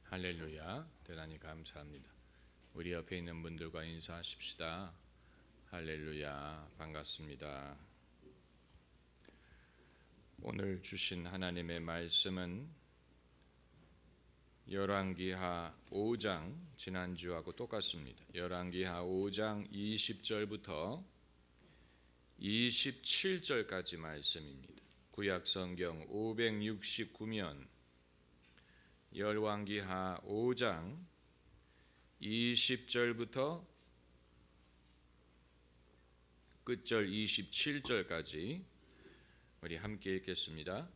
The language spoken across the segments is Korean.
할렐루야. 대단히 감사합니다. 우리 옆에 있는 분들과 인사하십시다. 할렐루야. 반갑습니다. 오늘 주신 하나님의 말씀은 열왕기하 5장, 지난주하고 똑같습니다. 열왕기하 5장 20절부터 27절까지 말씀입니다. 구약성경 569면 열왕기하 5장 20절부터 끝절 27절까지 우리 함께 읽겠습니다.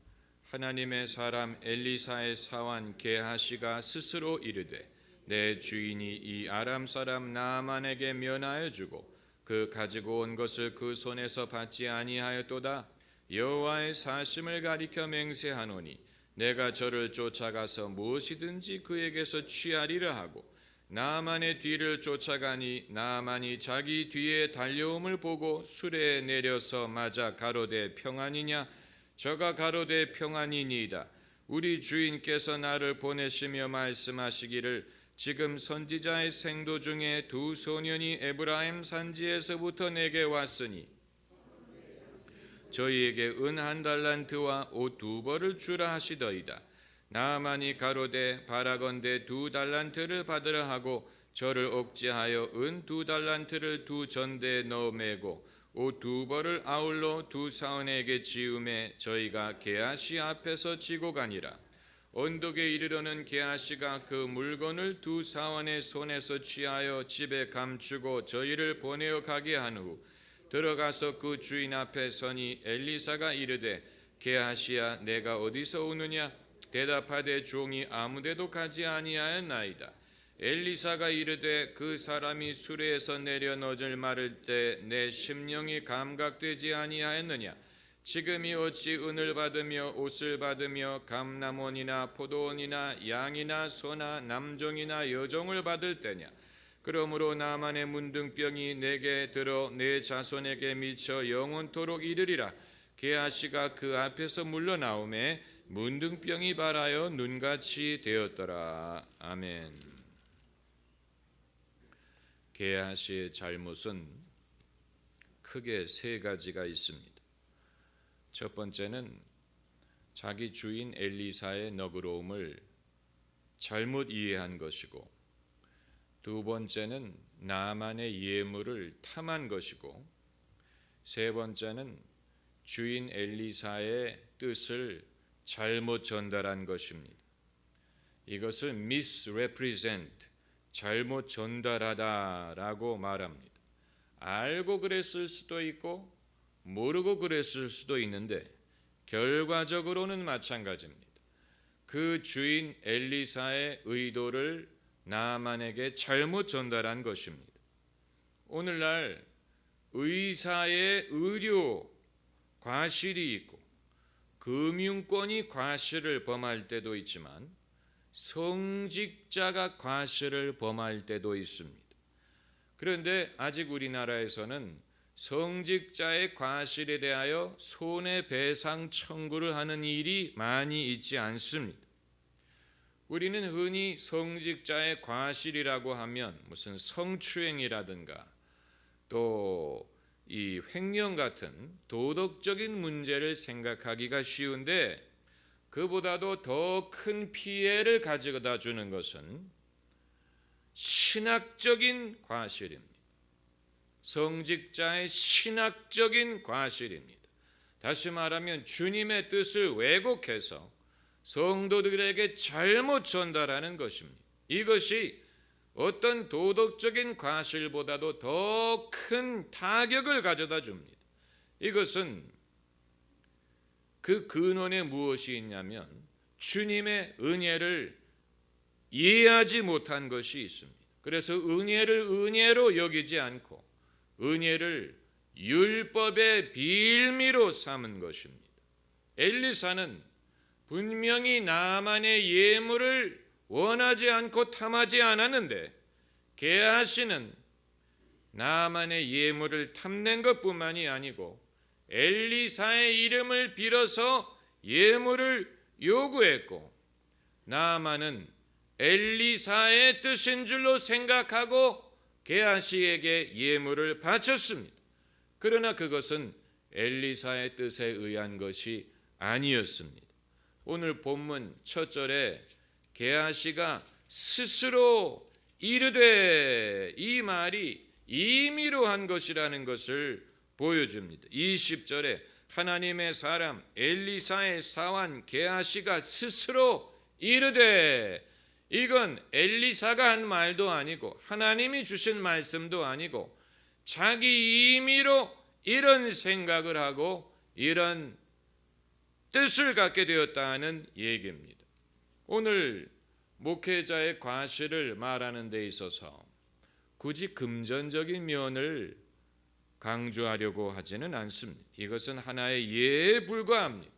하나님의 사람 엘리사의 사환 게하시가 스스로 이르되 내 주인이 이 아람 사람 나아만에게 면하여 주고 그 가지고 온 것을 그 손에서 받지 아니하였도다. 여호와의 사심을 가리켜 맹세하노니 내가 저를 쫓아가서 무엇이든지 그에게서 취하리라 하고 나아만의 뒤를 쫓아가니 나아만이 자기 뒤에 달려옴을 보고 수레에 내려서 맞아 가로되 평안이냐? 저가 가로되 평안이니이다. 우리 주인께서 나를 보내시며 말씀하시기를 지금 선지자의 생도 중에 두 소년이 에브라임 산지에서부터 내게 왔으니 저희에게 은 한 달란트와 옷 두 벌을 주라 하시더이다. 나아만이 가로되 바라건대 두 달란트를 받으라 하고 저를 억제하여 은 두 달란트를 두 전대에 넣어 매고 옷 두 벌을 아울러 두 사원에게 지음에 저희가 게하시 앞에서 지고 가니라. 언덕에 이르러는 게하시가 그 물건을 두 사원의 손에서 취하여 집에 감추고 저희를 보내어 가게 한 후 들어가서 그 주인 앞에 서니 엘리사가 이르되 게하시야 내가 어디서 오느냐? 대답하되 종이 아무데도 가지 아니하였나이다. 엘리사가 이르되 그 사람이 수레에서 내려 너질 마를 때 내 심령이 감각되지 아니하였느냐? 지금이 어찌 은을 받으며 옷을 받으며 감람원이나 포도원이나 양이나 소나 남종이나 여종을 받을 때냐? 그러므로 나만의 문둥병이 내게 들어 내 자손에게 미쳐 영원토록 이르리라. 게하시가 그 앞에서 물러나오매 문둥병이 발하여 눈같이 되었더라. 아멘. 게하시의 잘못은 크게 세 가지가 있습니다. 첫 번째는 자기 주인 엘리사의 너그러움을 잘못 이해한 것이고, 두 번째는 나아만의 예물을 탐한 것이고, 세 번째는 주인 엘리사의 뜻을 잘못 전달한 것입니다. 이것을 misrepresent, 잘못 전달하다라고 말합니다. 알고 그랬을 수도 있고 모르고 그랬을 수도 있는데 결과적으로는 마찬가지입니다. 그 주인 엘리사의 의도를 나아만에게 잘못 전달한 것입니다. 오늘날 의사의 의료 과실이 있고 금융권이 과실을 범할 때도 있지만 성직자가 과실을 범할 때도 있습니다. 그런데 아직 우리나라에서는 성직자의 과실에 대하여 손해배상 청구를 하는 일이 많이 있지 않습니다. 우리는 흔히 성직자의 과실이라고 하면 무슨 성추행이라든가 또 이 횡령 같은 도덕적인 문제를 생각하기가 쉬운데, 그보다도 더 큰 피해를 가져다 주는 것은 신학적인 과실입니다. 성직자의 신학적인 과실입니다. 다시 말하면 주님의 뜻을 왜곡해서 성도들에게 잘못 전달하는 것입니다. 이것이 어떤 도덕적인 과실보다도 더 큰 타격을 가져다 줍니다. 이것은 그 근원에 무엇이 있냐면 주님의 은혜를 이해하지 못한 것이 있습니다. 그래서 은혜를 은혜로 여기지 않고 은혜를 율법의 빌미로 삼은 것입니다. 엘리사는 분명히 나아만의 예물을 원하지 않고 탐하지 않았는데 게하시는 나아만의 예물을 탐낸 것뿐만이 아니고 엘리사의 이름을 빌어서 예물을 요구했고, 나아만은 엘리사의 뜻인 줄로 생각하고 게하시에게 예물을 바쳤습니다. 그러나 그것은 엘리사의 뜻에 의한 것이 아니었습니다. 오늘 본문 첫 절에 게하시가 스스로 이르되, 이 말이 임의로 한 것이라는 것을 보여줍니다. 20절에 하나님의 사람 엘리사의 사환 게하시가 스스로 이르되, 이건 엘리사가 한 말도 아니고 하나님이 주신 말씀도 아니고 자기 임의로 이런 생각을 하고 이런 뜻을 갖게 되었다는 얘기입니다. 오늘 목회자의 과실을 말하는 데 있어서 굳이 금전적인 면을 강조하려고 하지는 않습니다. 이것은 하나의 예에 불과합니다.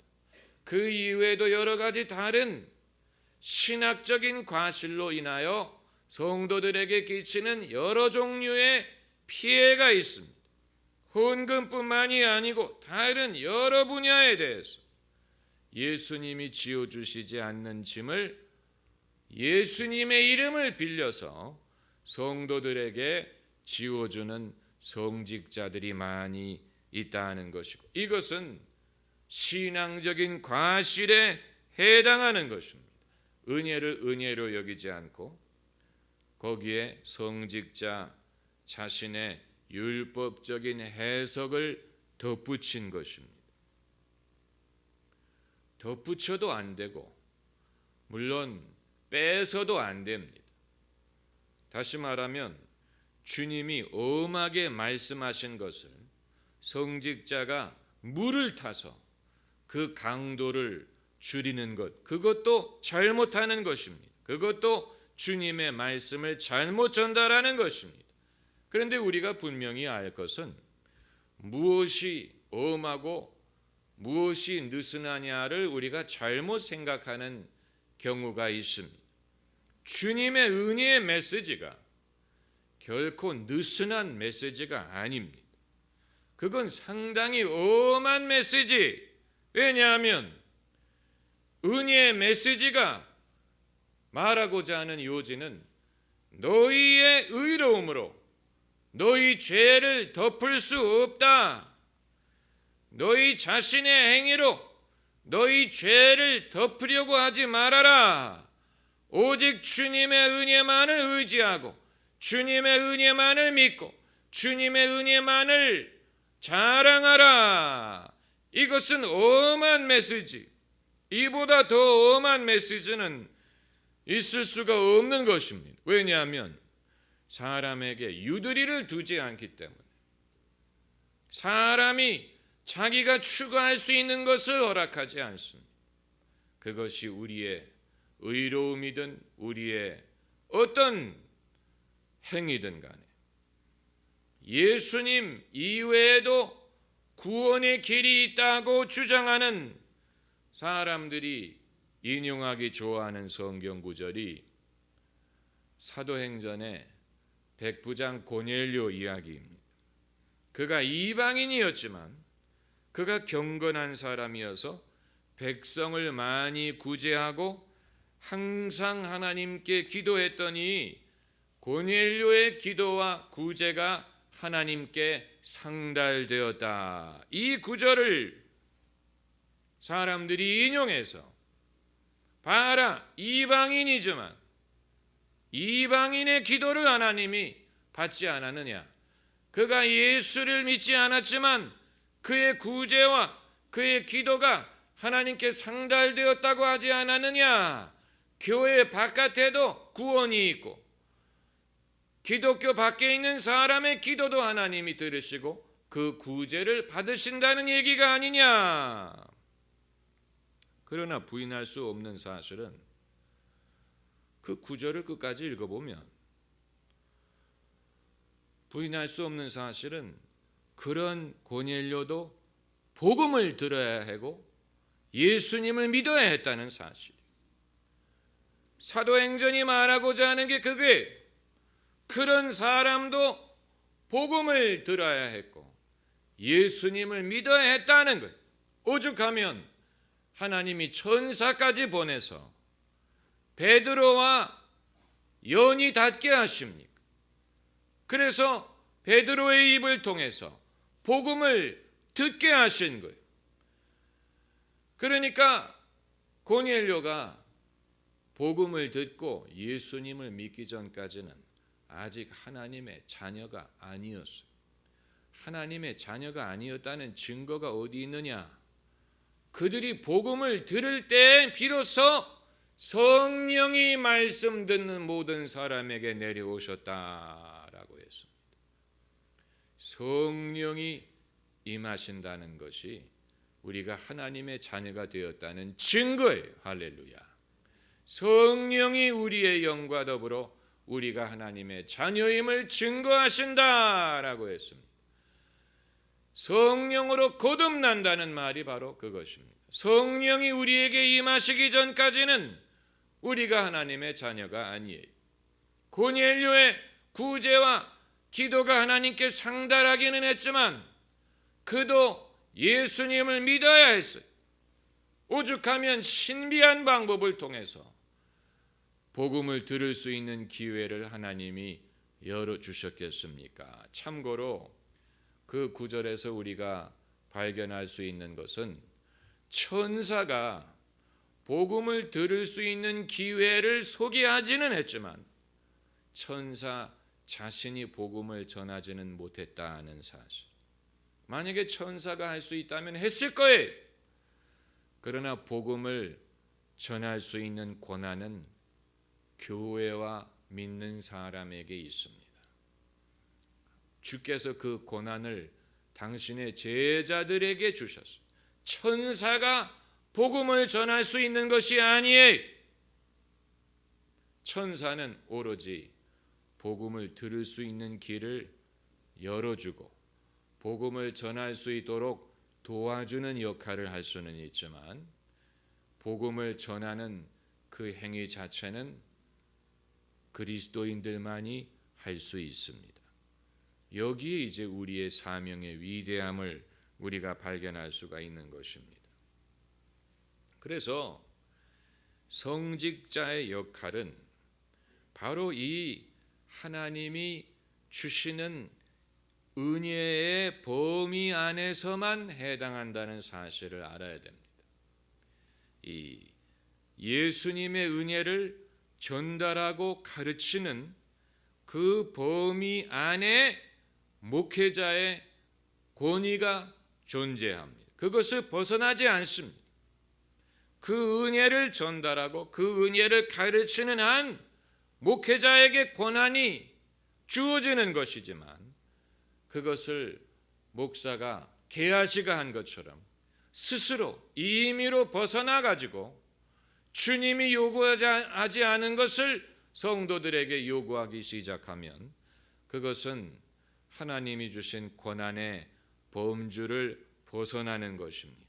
그 이외에도 여러 가지 다른 신학적인 과실로 인하여 성도들에게 끼치는 여러 종류의 피해가 있습니다. 헌금뿐만이 아니고 다른 여러 분야에 대해서 예수님이 지어주시지 않는 짐을 예수님의 이름을 빌려서 성도들에게 지어주는 성직자들이 많이 있다는 것이고, 이것은 신앙적인 과실에 해당하는 것입니다. 은혜를 은혜로 여기지 않고 거기에 성직자 자신의 율법적인 해석을 덧붙인 것입니다. 덧붙여도 안 되고 물론 빼서도 안 됩니다. 다시 말하면 주님이 엄하게 말씀하신 것을 성직자가 물을 타서 그 강도를 줄이는 것, 그것도 잘못하는 것입니다. 그것도 주님의 말씀을 잘못 전달하는 것입니다. 그런데 우리가 분명히 알 것은 무엇이 엄하고 무엇이 느슨하냐를 우리가 잘못 생각하는 경우가 있습니다. 주님의 은혜의 메시지가 결코 느슨한 메시지가 아닙니다. 그건 상당히 엄한 메시지. 왜냐하면 은혜의 메시지가 말하고자 하는 요지는 너희의 의로움으로 너희 죄를 덮을 수 없다. 너희 자신의 행위로 너희 죄를 덮으려고 하지 말아라. 오직 주님의 은혜만을 의지하고 주님의 은혜만을 믿고 주님의 은혜만을 자랑하라. 이것은 엄한 메시지. 이보다 더 엄한 메시지는 있을 수가 없는 것입니다. 왜냐하면 사람에게 유두리를 두지 않기 때문에, 사람이 자기가 추구할 수 있는 것을 허락하지 않습니다. 그것이 우리의 의로움이든 우리의 어떤 행위든 간에 예수님 이외에도 구원의 길이 있다고 주장하는 사람들이 인용하기 좋아하는 성경 구절이 사도행전의 백부장 고넬료 이야기입니다. 그가 이방인이었지만 그가 경건한 사람이어서 백성을 많이 구제하고 항상 하나님께 기도했더니 고넬료의 기도와 구제가 하나님께 상달되었다. 이 구절을 사람들이 인용해서 봐라, 이방인이지만 이방인의 기도를 하나님이 받지 않았느냐. 그가 예수를 믿지 않았지만 그의 구제와 그의 기도가 하나님께 상달되었다고 하지 않았느냐. 교회 바깥에도 구원이 있고 기독교 밖에 있는 사람의 기도도 하나님이 들으시고 그 구제를 받으신다는 얘기가 아니냐. 그러나 부인할 수 없는 사실은 그 구절을 끝까지 읽어보면 부인할 수 없는 사실은 그런 고넬료도 복음을 들어야 하고 예수님을 믿어야 했다는 사실. 사도행전이 말하고자 하는 게 그게 그런 사람도 복음을 들어야 했고 예수님을 믿어야 했다는 것. 오죽하면 하나님이 천사까지 보내서 베드로와 연이 닿게 하십니까? 그래서 베드로의 입을 통해서 복음을 듣게 하신 거예요. 그러니까 고넬료가 복음을 듣고 예수님을 믿기 전까지는 아직 하나님의 자녀가 아니었어요. 하나님의 자녀가 아니었다는 증거가 어디 있느냐? 그들이 복음을 들을 때 비로소 성령이 말씀 듣는 모든 사람에게 내려오셨다라고 했습니다. 성령이 임하신다는 것이 우리가 하나님의 자녀가 되었다는 증거예요. 할렐루야. 성령이 우리의 영과 더불어 우리가 하나님의 자녀임을 증거하신다라고 했습니다. 성령으로 거듭난다는 말이 바로 그것입니다. 성령이 우리에게 임하시기 전까지는 우리가 하나님의 자녀가 아니에요. 고넬료의 구제와 기도가 하나님께 상달하기는 했지만 그도 예수님을 믿어야 했어요. 오죽하면 신비한 방법을 통해서 복음을 들을 수 있는 기회를 하나님이 열어주셨겠습니까? 참고로 그 구절에서 우리가 발견할 수 있는 것은 천사가 복음을 들을 수 있는 기회를 소개하지는 했지만 천사 자신이 복음을 전하지는 못했다는 사실. 만약에 천사가 할 수 있다면 했을 거예요. 그러나 복음을 전할 수 있는 권한은 교회와 믿는 사람에게 있습니다. 주께서 그 권한을 당신의 제자들에게 주셨어요. 천사가 복음을 전할 수 있는 것이 아니에요. 천사는 오로지 복음을 들을 수 있는 길을 열어주고 복음을 전할 수 있도록 도와주는 역할을 할 수는 있지만 복음을 전하는 그 행위 자체는 그리스도인들만이 할 수 있습니다. 여기에 이제 우리의 사명의 위대함을 우리가 발견할 수가 있는 것입니다. 그래서 성직자의 역할은 바로 이 하나님이 주시는 은혜의 범위 안에서만 해당한다는 사실을 알아야 됩니다. 이 예수님의 은혜를 전달하고 가르치는 그 범위 안에 목회자의 권위가 존재합니다. 그것을 벗어나지 않습니다. 그 은혜를 전달하고 그 은혜를 가르치는 한 목회자에게 권한이 주어지는 것이지만 그것을 목사가 게하시가 한 것처럼 스스로 임의로 벗어나 가지고 주님이 요구하지 않은 것을 성도들에게 요구하기 시작하면 그것은 하나님이 주신 권한의 범주를 벗어나는 것입니다.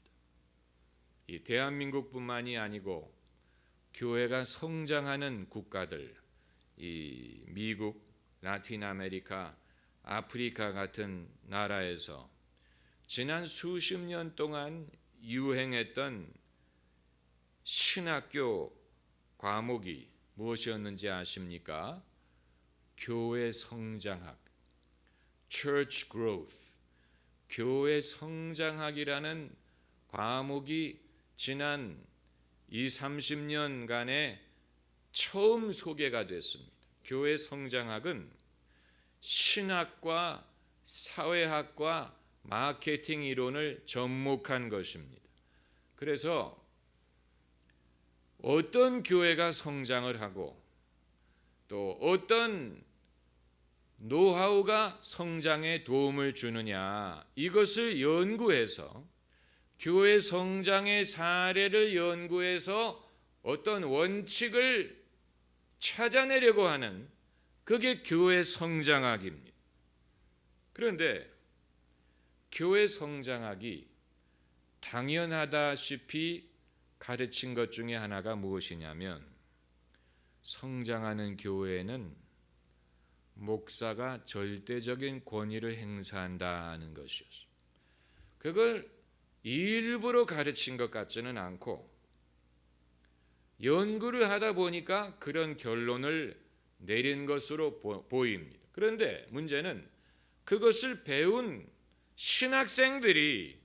이 대한민국뿐만이 아니고 교회가 성장하는 국가들, 이 미국, 라틴 아메리카, 아프리카 같은 나라에서 지난 수십 년 동안 유행했던 신학교 과목이 무엇이었는지 아십니까? 교회 성장학, Church Growth, 교회 성장학이라는 과목이 지난 20-30년간에 처음 소개가 됐습니다. 교회 성장학은 신학과 사회학과 마케팅 이론을 접목한 것입니다. 그래서 어떤 교회가 성장을 하고 또 어떤 노하우가 성장에 도움을 주느냐, 이것을 연구해서 교회 성장의 사례를 연구해서 어떤 원칙을 찾아내려고 하는 그게 교회 성장학입니다. 그런데 교회 성장학이 당연하다시피 가르친 것 중에 하나가 무엇이냐면 성장하는 교회에는 목사가 절대적인 권위를 행사한다는 것이었어요. 그걸 일부러 가르친 것 같지는 않고 연구를 하다 보니까 그런 결론을 내린 것으로 보입니다. 그런데 문제는 그것을 배운 신학생들이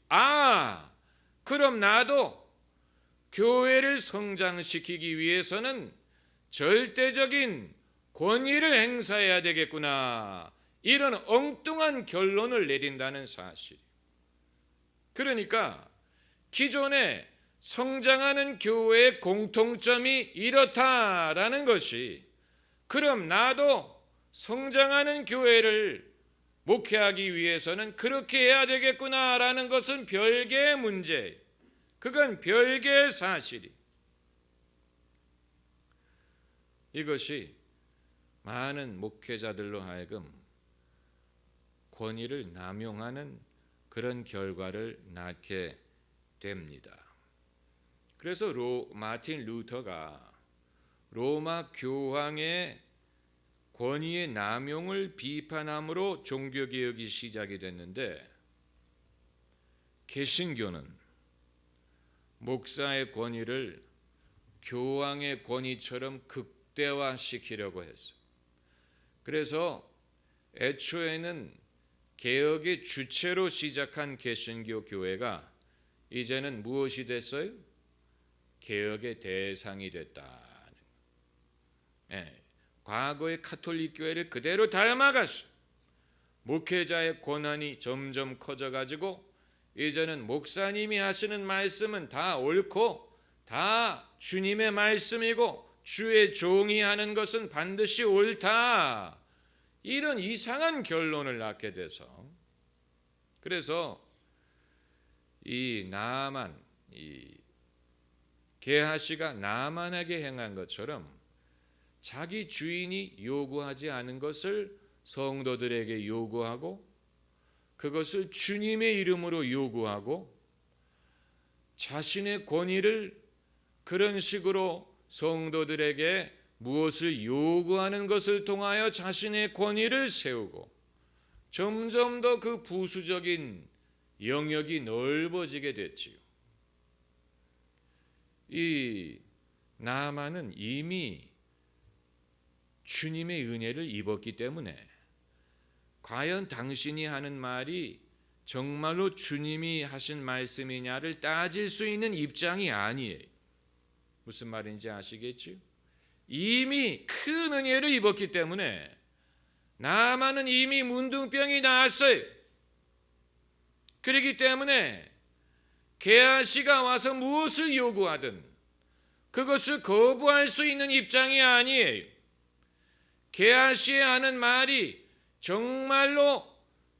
그럼 나도 교회를 성장시키기 위해서는 절대적인 권위를 행사해야 되겠구나, 이런 엉뚱한 결론을 내린다는 사실. 그러니까 기존에 성장하는 교회의 공통점이 이렇다라는 것이, 그럼 나도 성장하는 교회를 목회하기 위해서는 그렇게 해야 되겠구나라는 것은 별개의 문제, 그건 별개의 사실이. 이것이 많은 목회자들로 하여금 권위를 남용하는 그런 결과를 낳게 됩니다. 그래서 마틴 루터가 로마 교황의 권위의 남용을 비판함으로 종교개혁이 시작이 됐는데, 개신교는 목사의 권위를 교황의 권위처럼 극대화시키려고 했어요. 그래서 애초에는 개혁의 주체로 시작한 개신교 교회가 이제는 무엇이 됐어요? 개혁의 대상이 됐다. 과거의 가톨릭 교회를 그대로 닮아갔어요. 목회자의 권한이 점점 커져가지고 이제는 목사님이 하시는 말씀은 다 옳고 다 주님의 말씀이고 주의 종이 하는 것은 반드시 옳다, 이런 이상한 결론을 낳게 돼서, 그래서 이 나아만, 이 게하시가 나아만에게 행한 것처럼 자기 주인이 요구하지 않은 것을 성도들에게 요구하고, 그것을 주님의 이름으로 요구하고, 자신의 권위를 그런 식으로 성도들에게 무엇을 요구하는 것을 통하여 자신의 권위를 세우고, 점점 더 그 부수적인 영역이 넓어지게 됐지요. 이 나아만은 이미 주님의 은혜를 입었기 때문에 과연 당신이 하는 말이 정말로 주님이 하신 말씀이냐를 따질 수 있는 입장이 아니에요. 무슨 말인지 아시겠죠? 이미 큰 은혜를 입었기 때문에 나아만은 이미 문둥병이 나았어요. 그렇기 때문에 게하시가 와서 무엇을 요구하든 그것을 거부할 수 있는 입장이 아니에요. 게하시의 하는 말이 정말로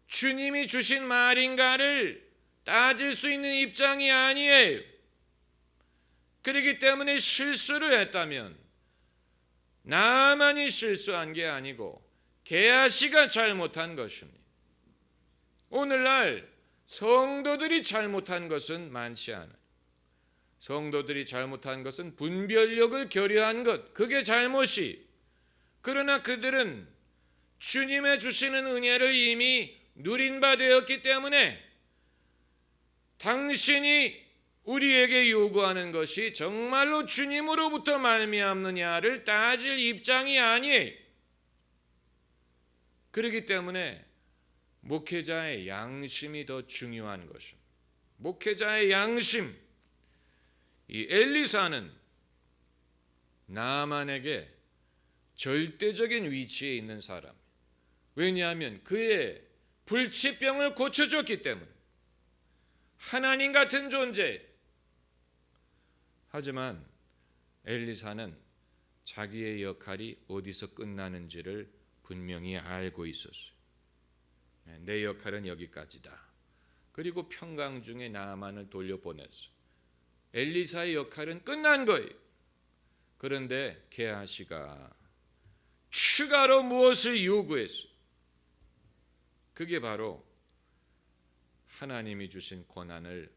주님이 주신 말인가를 따질 수 있는 입장이 아니에요. 그렇기 때문에 실수를 했다면 나만이 실수한 게 아니고 게하시가 잘못한 것입니다. 오늘날 성도들이 잘못한 것은 많지 않아요. 성도들이 잘못한 것은 분별력을 결여한 것, 그게 잘못이. 그러나 그들은 주님의 주시는 은혜를 이미 누린 바 되었기 때문에 당신이 우리에게 요구하는 것이 정말로 주님으로부터 말미암느냐를 따질 입장이 아니에요. 그렇기 때문에 목회자의 양심이 더 중요한 것입니다. 목회자의 양심. 이 엘리사는 나아만에게 절대적인 위치에 있는 사람. 왜냐하면 그의 불치병을 고쳐줬기 때문에. 하나님 같은 존재. 하지만 엘리사는 자기의 역할이 어디서 끝나는지를 분명히 알고 있었어요. 내 역할은 여기까지다. 그리고 평강 중에 나아만을 돌려보냈어요. 엘리사의 역할은 끝난 거예요. 그런데 게하시가 추가로 무엇을 요구했어요? 그게 바로 하나님이 주신 권한을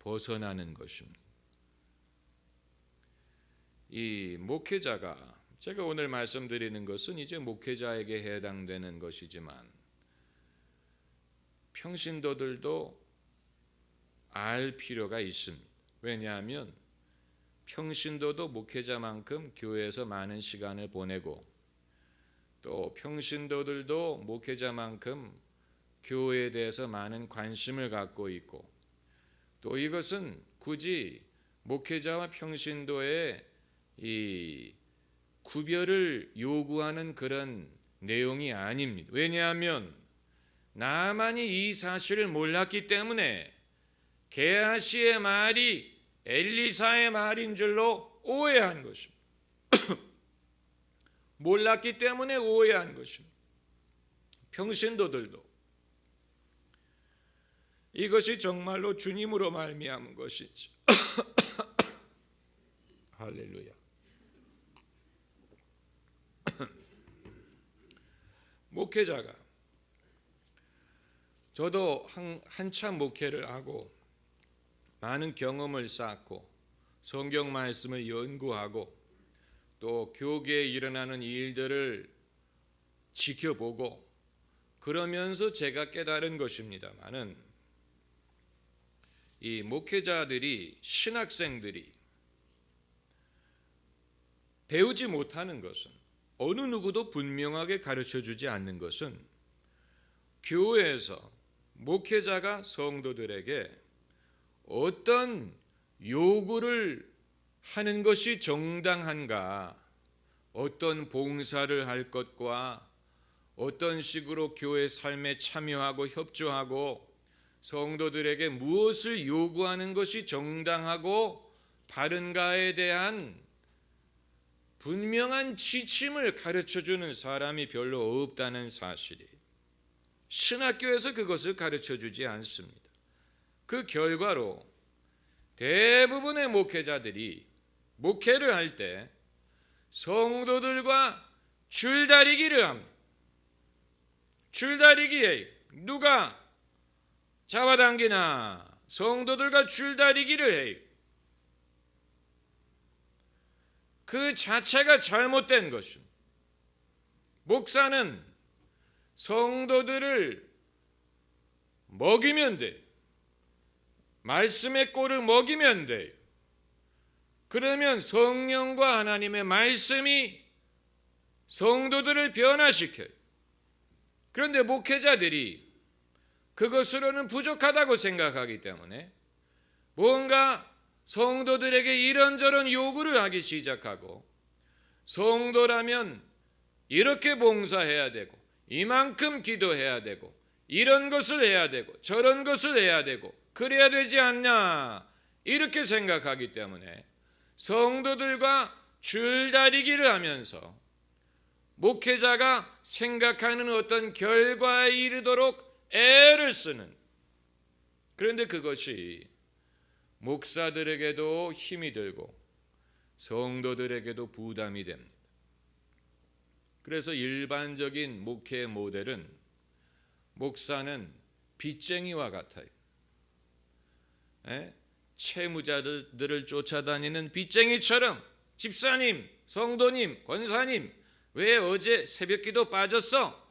벗어나는 것입니다. 이 목회자가, 제가 오늘 말씀드리는 것은 이제 목회자에게 해당되는 것이지만 평신도들도 알 필요가 있습니다. 왜냐하면 평신도도 목회자만큼 교회에서 많은 시간을 보내고 또 평신도들도 목회자만큼 교회에 대해서 많은 관심을 갖고 있고, 또 이것은 굳이 목회자와 평신도의 이 구별을 요구하는 그런 내용이 아닙니다. 왜냐하면 나만이 이 사실을 몰랐기 때문에 게하시의 말이 엘리사의 말인 줄로 오해한 것입니다. 몰랐기 때문에 오해한 것입니다. 평신도들도 이것이 정말로 주님으로 말미암은 것이지. 할렐루야. 목회자가, 저도 한참 목회를 하고 많은 경험을 쌓고 성경 말씀을 연구하고 또 교계에 일어나는 일들을 지켜보고 그러면서 제가 깨달은 것입니다마는, 이 목회자들이, 신학생들이 배우지 못하는 것은, 어느 누구도 분명하게 가르쳐주지 않는 것은, 교회에서 목회자가 성도들에게 어떤 요구를 하는 것이 정당한가, 어떤 봉사를 할 것과 어떤 식으로 교회 삶에 참여하고 협조하고 성도들에게 무엇을 요구하는 것이 정당하고 바른가에 대한 분명한 지침을 가르쳐주는 사람이 별로 없다는 사실이, 신학교에서 그것을 가르쳐주지 않습니다. 그 결과로 대부분의 목회자들이 목회를 할 때 성도들과 줄다리기를 합니다. 줄다리기에 누가 잡아당기나 성도들과 줄다리기를 해요. 그 자체가 잘못된 것입니다. 목사는 성도들을 먹이면 돼요. 말씀의 꼴을 먹이면 돼요. 그러면 성령과 하나님의 말씀이 성도들을 변화시켜요. 그런데 목회자들이 그것으로는 부족하다고 생각하기 때문에 뭔가 성도들에게 이런저런 요구를 하기 시작하고, 성도라면 이렇게 봉사해야 되고 이만큼 기도해야 되고 이런 것을 해야 되고 저런 것을 해야 되고 그래야 되지 않냐, 이렇게 생각하기 때문에 성도들과 줄다리기를 하면서 목회자가 생각하는 어떤 결과에 이르도록 애를 쓰는, 그런데 그것이 목사들에게도 힘이 들고 성도들에게도 부담이 됩니다. 그래서 일반적인 목회 모델은, 목사는 빚쟁이와 같아요. 채무자들을 쫓아다니는 빚쟁이처럼, 집사님, 성도님, 권사님, 왜 어제 새벽기도 빠졌어?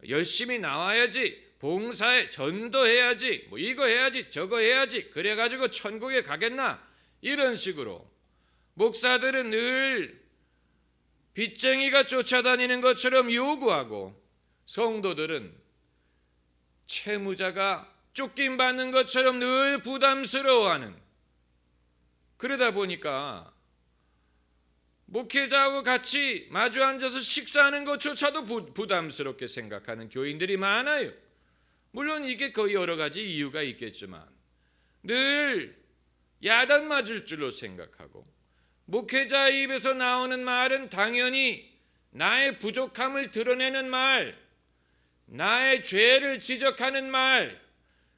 열심히 나와야지, 봉사에 전도해야지, 이거 해야지 저거 해야지, 그래가지고 천국에 가겠나, 이런 식으로 목사들은 늘 빚쟁이가 쫓아다니는 것처럼 요구하고, 성도들은 채무자가 쫓김받는 것처럼 늘 부담스러워하는, 그러다 보니까 목회자하고 같이 마주 앉아서 식사하는 것조차도 부담스럽게 생각하는 교인들이 많아요. 물론 이게 거의 여러 가지 이유가 있겠지만 늘 야단 맞을 줄로 생각하고, 목회자 입에서 나오는 말은 당연히 나의 부족함을 드러내는 말, 나의 죄를 지적하는 말,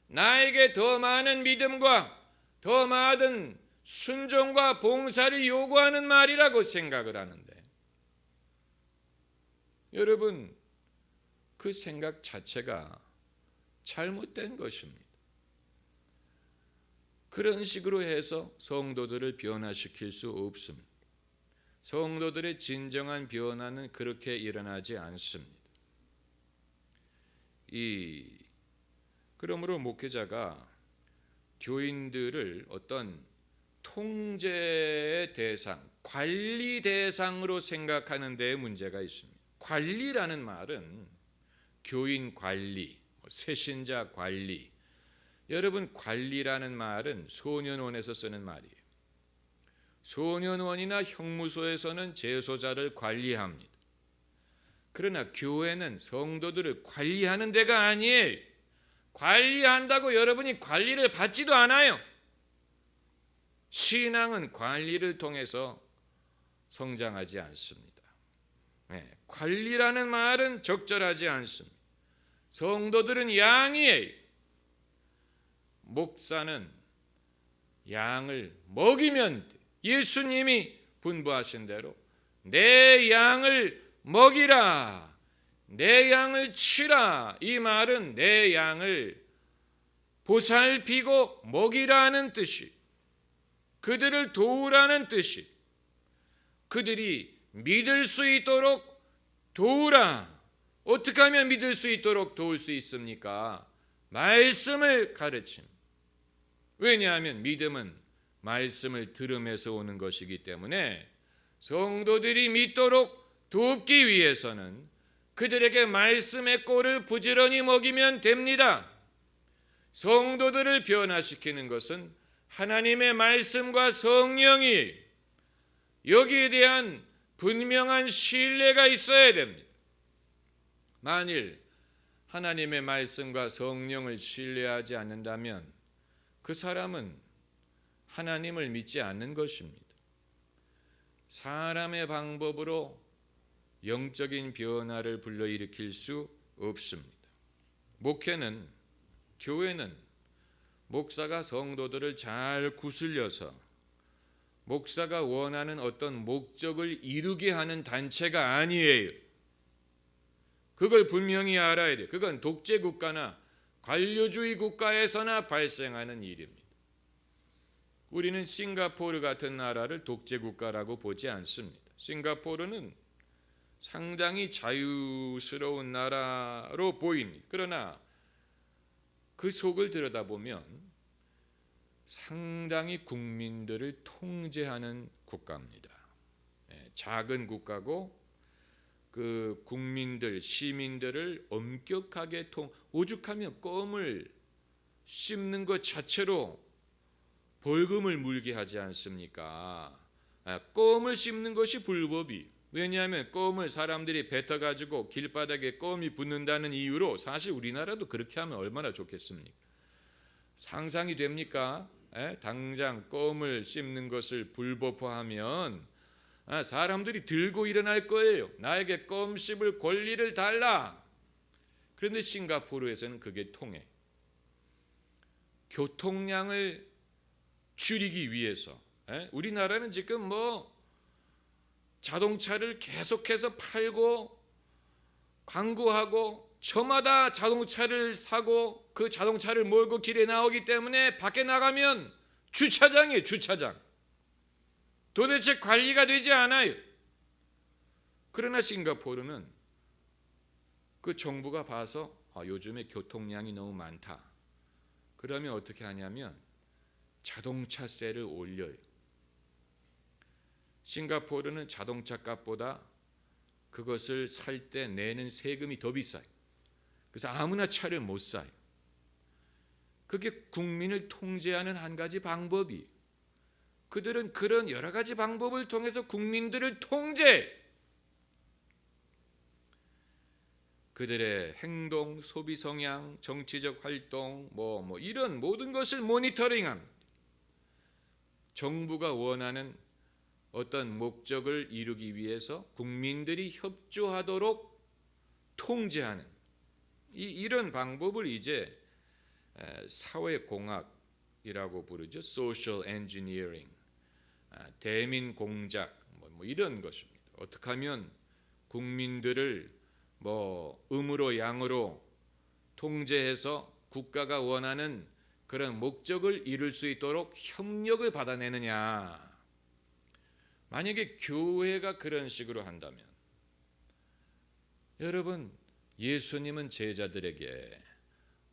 나에게 더 많은 믿음과 더 많은 순종과 봉사를 요구하는 말이라고 생각을 하는데, 여러분, 그 생각 자체가 잘못된 것입니다. 그런 식으로 해서 성도들을 변화시킬 수 없습니다. 성도들의 진정한 변화는 그렇게 일어나지 않습니다. 그러므로 목회자가 교인들을 어떤 통제의 대상, 관리 대상으로 생각하는 데에 문제가 있습니다. 관리라는 말은 교인 관리, 새신자 관리. 여러분, 관리라는 말은 소년원에서 쓰는 말이에요. 소년원이나 형무소에서는 재소자를 관리합니다. 그러나 교회는 성도들을 관리하는 데가 아니에요. 관리한다고 여러분이 관리를 받지도 않아요. 신앙은 관리를 통해서 성장하지 않습니다. 관리라는 말은 적절하지 않습니다. 성도들은 양이에요. 목사는 양을 먹이면 돼. 예수님이 분부하신 대로 내 양을 먹이라, 내 양을 치라. 이 말은 내 양을 보살피고 먹이라는 뜻이, 그들을 도우라는 뜻이, 그들이 믿을 수 있도록 도우라. 어떻게 하면 믿을 수 있도록 도울 수 있습니까? 말씀을 가르침. 왜냐하면 믿음은 말씀을 들음에서 오는 것이기 때문에 성도들이 믿도록 돕기 위해서는 그들에게 말씀의 꼴을 부지런히 먹이면 됩니다. 성도들을 변화시키는 것은 하나님의 말씀과 성령이, 여기에 대한 분명한 신뢰가 있어야 됩니다. 만일 하나님의 말씀과 성령을 신뢰하지 않는다면 그 사람은 하나님을 믿지 않는 것입니다. 사람의 방법으로 영적인 변화를 불러일으킬 수 없습니다. 목회는, 교회는 목사가 성도들을 잘 구슬려서 목사가 원하는 어떤 목적을 이루게 하는 단체가 아니에요. 그걸 분명히 알아야 돼요. 그건 독재국가나 관료주의 국가에서나 발생하는 일입니다. 우리는 싱가포르 같은 나라를 독재국가라고 보지 않습니다. 싱가포르는 상당히 자유스러운 나라로 보입니다. 그러나 그 속을 들여다보면 상당히 국민들을 통제하는 국가입니다. 작은 국가고 그 국민들, 시민들을 엄격하게 오죽하면 껌을 씹는 것 자체로 벌금을 물게 하지 않습니까? 껌을 씹는 것이 불법이. 왜냐하면 껌을 사람들이 뱉어가지고 길바닥에 껌이 붙는다는 이유로, 사실 우리나라도 그렇게 하면 얼마나 좋겠습니까? 상상이 됩니까? 당장 껌을 씹는 것을 불법화하면 사람들이 들고 일어날 거예요. 나에게 껌 씹을 권리를 달라. 그런데 싱가포르에서는 그게 통해. 교통량을 줄이기 위해서, 우리나라는 지금 자동차를 계속해서 팔고 광고하고 저마다 자동차를 사고 그 자동차를 몰고 길에 나오기 때문에 밖에 나가면 주차장이에요. 주차장. 도대체 관리가 되지 않아요. 그러나 싱가포르는 그 정부가 봐서 요즘에 교통량이 너무 많다. 그러면 어떻게 하냐면 자동차세를 올려요. 싱가포르는 자동차 값보다 그것을 살 때 내는 세금이 더 비싸요. 그래서 아무나 차를 못 사요. 그게 국민을 통제하는 한 가지 방법이. 그들은 그런 여러 가지 방법을 통해서 국민들을 통제, 그들의 행동, 소비 성향, 정치적 활동, 이런 모든 것을 모니터링합니다. 정부가 원하는 어떤 목적을 이루기 위해서 국민들이 협조하도록 통제하는 이런 방법을 이제 사회공학이라고 부르죠. Social Engineering, 대민 공작 이런 것입니다. 어떻게 하면 국민들을 음으로 양으로 통제해서 국가가 원하는 그런 목적을 이룰 수 있도록 협력을 받아내느냐. 만약에 교회가 그런 식으로 한다면, 여러분, 예수님은 제자들에게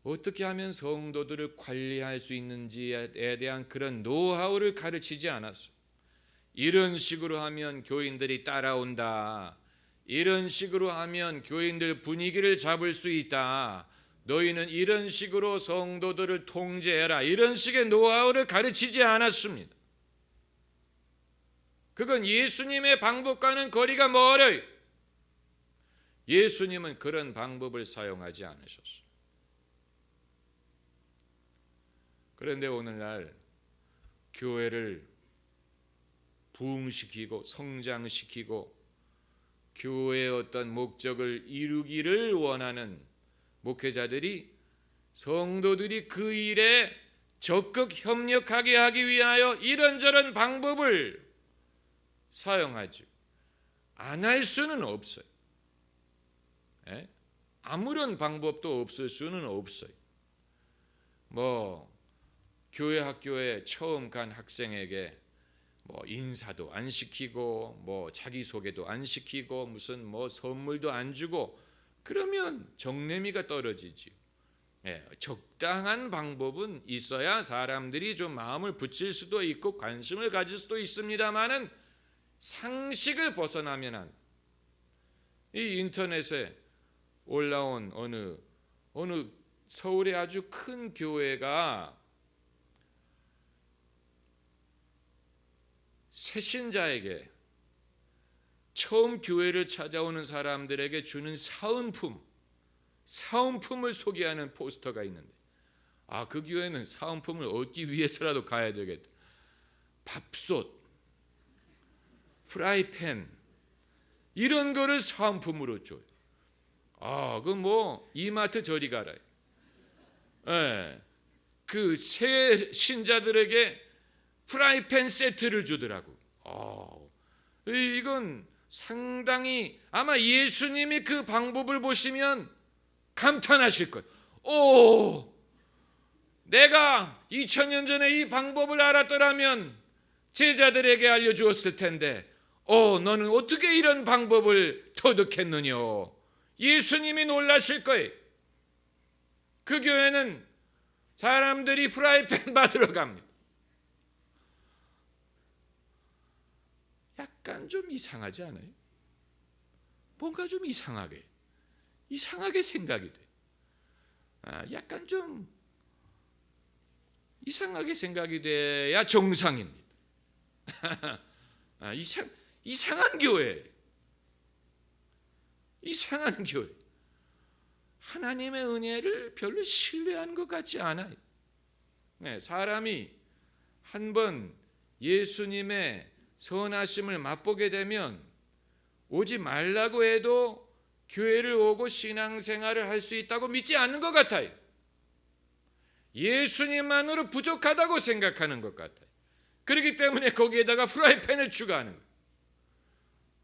어떻게 하면 성도들을 관리할 수 있는지에 대한 그런 노하우를 가르치지 않았어요. 이런 식으로 하면 교인들이 따라온다. 이런 식으로 하면 교인들 분위기를 잡을 수 있다. 너희는 이런 식으로 성도들을 통제해라. 이런 식의 노하우를 가르치지 않았습니다. 그건 예수님의 방법과는 거리가 멀어요. 예수님은 그런 방법을 사용하지 않으셨어요. 그런데 오늘날 교회를 부흥시키고 성장시키고 교회의 어떤 목적을 이루기를 원하는 목회자들이 성도들이 그 일에 적극 협력하게 하기 위하여 이런저런 방법을 사용하죠. 안 할 수는 없어요. 아무런 방법도 없을 수는 없어요. 교회 학교에 처음 간 학생에게 인사도 안 시키고 자기소개도 안 시키고 무슨 선물도 안 주고 그러면 정내미가 떨어지지. 적당한 방법은 있어야 사람들이 좀 마음을 붙일 수도 있고 관심을 가질 수도 있습니다만은 상식을 벗어나면 안. 이 인터넷에 올라온 어느 서울의 아주 큰 교회가 새신자에게 처음 교회를 찾아오는 사람들에게 주는 사은품을 소개하는 포스터가 있는데, 그 교회는 사은품을 얻기 위해서라도 가야 되겠다. 밥솥, 프라이팬 이런 거를 사은품으로 줘요. 이마트 저리 가라. 그 새 신자들에게 프라이팬 세트를 주더라고. 이건 상당히 아마 예수님이 그 방법을 보시면 감탄하실 거예요. 내가 2000년 전에 이 방법을 알았더라면 제자들에게 알려주었을 텐데 너는 어떻게 이런 방법을 터득했느냐. 예수님이 놀라실 거예요. 그 교회는 사람들이 프라이팬 받으러 갑니다. 약간 좀 이상하지 않아요? 뭔가 좀 이상하게 생각이 돼. 약간 좀 이상하게 생각이 돼야 정상입니다. 이상한 교회. 하나님의 은혜를 별로 신뢰한 것 같지 않아요. 사람이 한번 예수님의 선하심을 맛보게 되면 오지 말라고 해도 교회를 오고 신앙생활을 할 수 있다고 믿지 않는 것 같아요. 예수님만으로 부족하다고 생각하는 것 같아요. 그렇기 때문에 거기에다가 프라이팬을 추가하는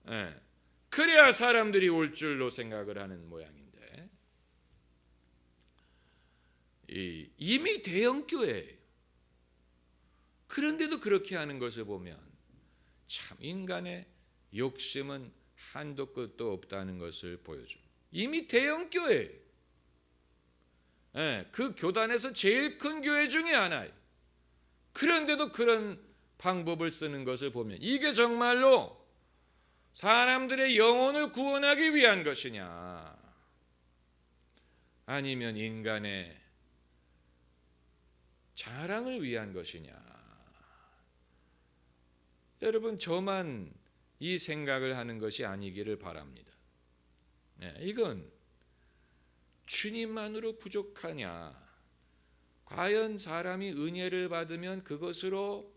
거예요. 그래야 사람들이 올 줄로 생각을 하는 모양인데, 이미 대형교회예요. 그런데도 그렇게 하는 것을 보면 참 인간의 욕심은 한도 끝도 없다는 것을 보여줍니다. 이미 대형교회, 그 교단에서 제일 큰 교회 중에 하나예요. 그런데도 그런 방법을 쓰는 것을 보면 이게 정말로 사람들의 영혼을 구원하기 위한 것이냐, 아니면 인간의 자랑을 위한 것이냐. 여러분, 저만 이 생각을 하는 것이 아니기를 바랍니다. 이건 주님만으로 부족하냐? 과연 사람이 은혜를 받으면 그것으로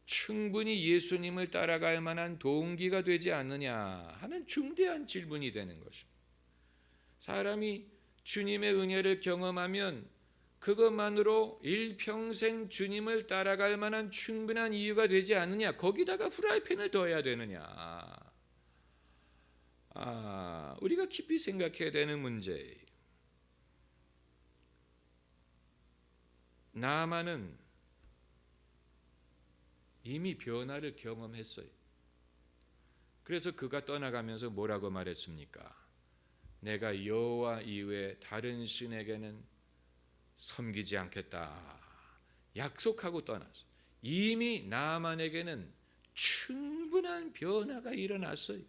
충분히 예수님을 따라갈 만한 동기가 되지 않느냐 하는 중대한 질문이 되는 것입니다. 사람이 주님의 은혜를 경험하면 그것만으로 일평생 주님을 따라갈 만한 충분한 이유가 되지 않느냐. 거기다가 프라이팬을 더해야 되느냐. 우리가 깊이 생각해야 되는 문제예요. 나아만은 이미 변화를 경험했어요. 그래서 그가 떠나가면서 뭐라고 말했습니까? 내가 여호와 이외에 다른 신에게는 섬기지 않겠다 약속하고 떠났어요. 이미 나아만에게는 충분한 변화가 일어났어요.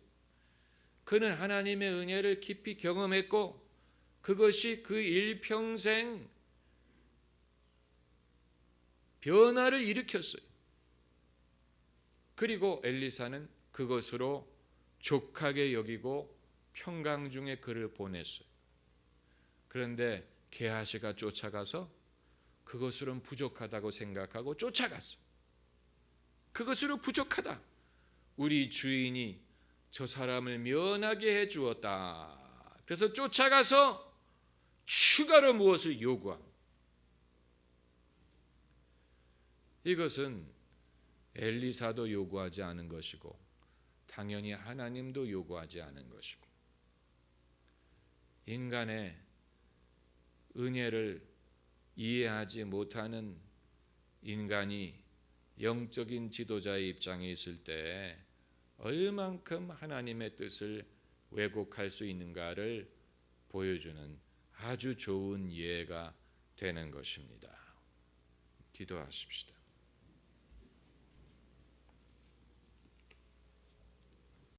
그는 하나님의 은혜를 깊이 경험했고 그것이 그 일평생 변화를 일으켰어요. 그리고 엘리사는 그것으로 족하게 여기고 평강 중에 그를 보냈어요. 그런데 게하시가 쫓아가서 그것으로는 부족하다고 생각하고 쫓아갔어요. 그것으로 부족하다. 우리 주인이 저 사람을 면하게 해 주었다. 그래서 쫓아가서 추가로 무엇을 요구합니다. 이것은 엘리사도 요구하지 않은 것이고 당연히 하나님도 요구하지 않은 것이고 인간의 은혜를 이해하지 못하는 인간이 영적인 지도자의 입장에 있을 때 얼만큼 하나님의 뜻을 왜곡할 수 있는가를 보여주는 아주 좋은 예가 되는 것입니다. 기도하십시다.